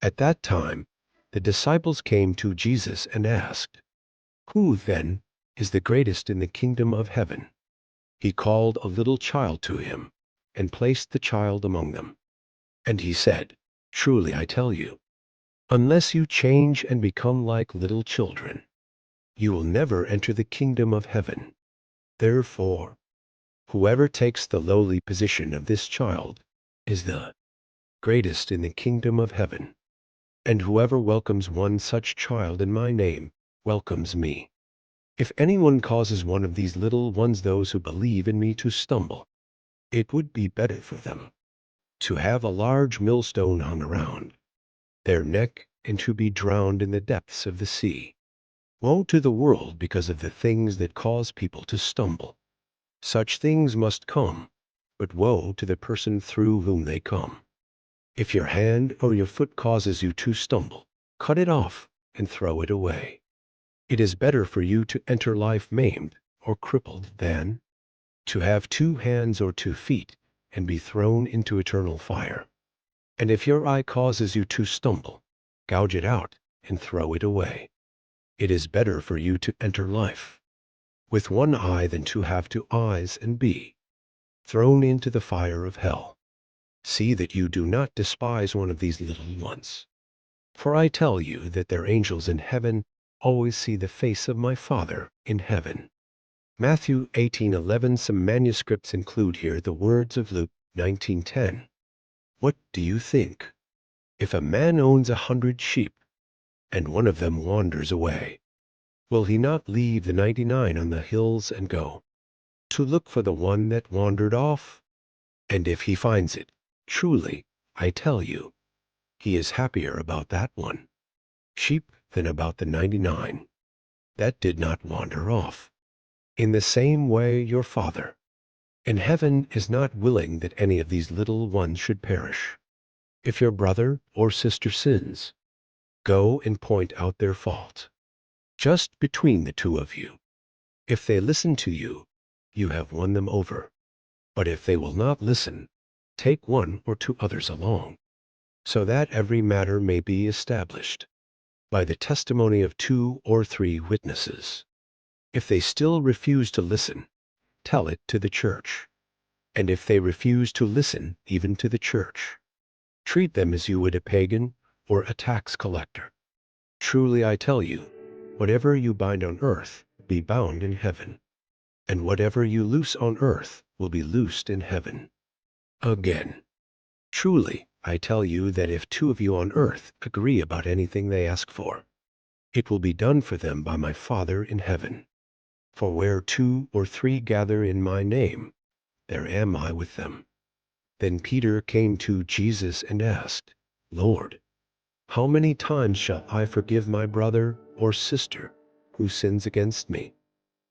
At that time, the disciples came to Jesus and asked, "Who, then, is the greatest in the kingdom of heaven?" He called a little child to him, and placed the child among them. And he said, "Truly I tell you, unless you change and become like little children, you will never enter the kingdom of heaven. Therefore, whoever takes the lowly position of this child is the greatest in the kingdom of heaven. And whoever welcomes one such child in my name welcomes me. If anyone causes one of these little ones, those who believe in me, to stumble, it would be better for them to have a large millstone hung around their neck and to be drowned in the depths of the sea. Woe to the world because of the things that cause people to stumble. Such things must come, but woe to the person through whom they come. If your hand or your foot causes you to stumble, cut it off and throw it away. It is better for you to enter life maimed or crippled than to have 2 hands or 2 feet and be thrown into eternal fire. And if your eye causes you to stumble, gouge it out and throw it away. It is better for you to enter life with 1 eye than to have 2 eyes and be thrown into the fire of hell. See that you do not despise one of these little ones. For I tell you that their angels in heaven always see the face of my Father in heaven. Matthew 18:11. Some manuscripts include here the words of Luke 19:10. What do you think? If a man owns 100 sheep, and one of them wanders away, will he not leave the 99 on the hills and go to look for the one that wandered off? And if he finds it, truly, I tell you, he is happier about that one sheep than about the 99 that did not wander off. In the same way your Father in heaven is not willing that any of these little ones should perish. If your brother or sister sins, go and point out their fault, just between the 2 of you. If they listen to you, you have won them over. But if they will not listen, take 1 or 2 others along, so that every matter may be established by the testimony of 2 or 3 witnesses. If they still refuse to listen, tell it to the church. And if they refuse to listen even to the church, treat them as you would a pagan or a tax collector. Truly I tell you, whatever you bind on earth will be bound in heaven, and whatever you loose on earth will be loosed in heaven. Again, truly I tell you that if 2 of you on earth agree about anything they ask for, it will be done for them by my Father in heaven. For where 2 or 3 gather in my name, there am I with them. Then Peter came to Jesus and asked, Lord, how many times shall I forgive my brother or sister who sins against me?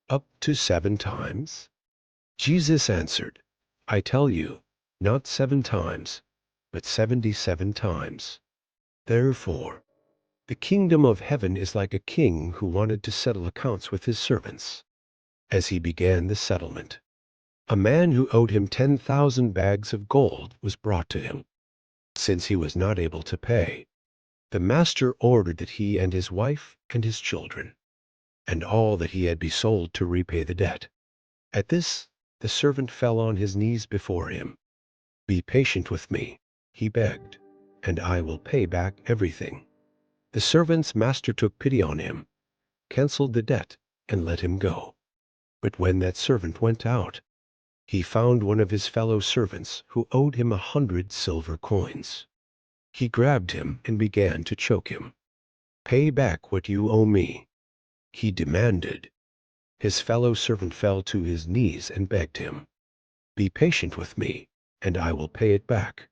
Up to 7 times? Jesus answered, I tell you, not 7 times, but 77 times. Therefore, the kingdom of heaven is like a king who wanted to settle accounts with his servants. As he began the settlement, a man who owed him 10,000 bags of gold was brought to him. Since he was not able to pay, the master ordered that he and his wife and his children and all that he had be sold to repay the debt. At this, the servant fell on his knees before him. Be patient with me, he begged, and I will pay back everything. The servant's master took pity on him, canceled the debt, and let him go. But when that servant went out, he found one of his fellow servants who owed him 100 silver coins. He grabbed him and began to choke him. Pay back what you owe me, he demanded. His fellow servant fell to his knees and begged him, Be patient with me, and I will pay it back.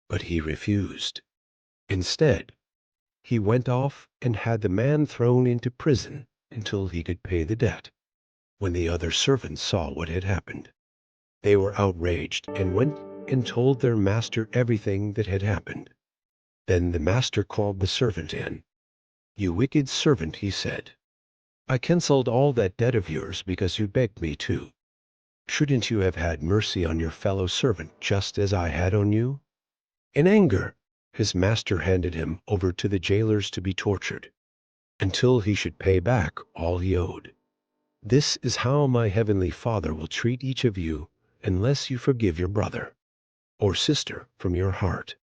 But he refused. Instead, he went off and had the man thrown into prison until he could pay the debt. When the other servants saw what had happened, they were outraged and went and told their master everything that had happened. Then the master called the servant in. You wicked servant, he said. I canceled all that debt of yours because you begged me to. Shouldn't you have had mercy on your fellow servant just as I had on you? In anger, his master handed him over to the jailers to be tortured, until he should pay back all he owed. This is how my heavenly Father will treat each of you unless you forgive your brother or sister from your heart.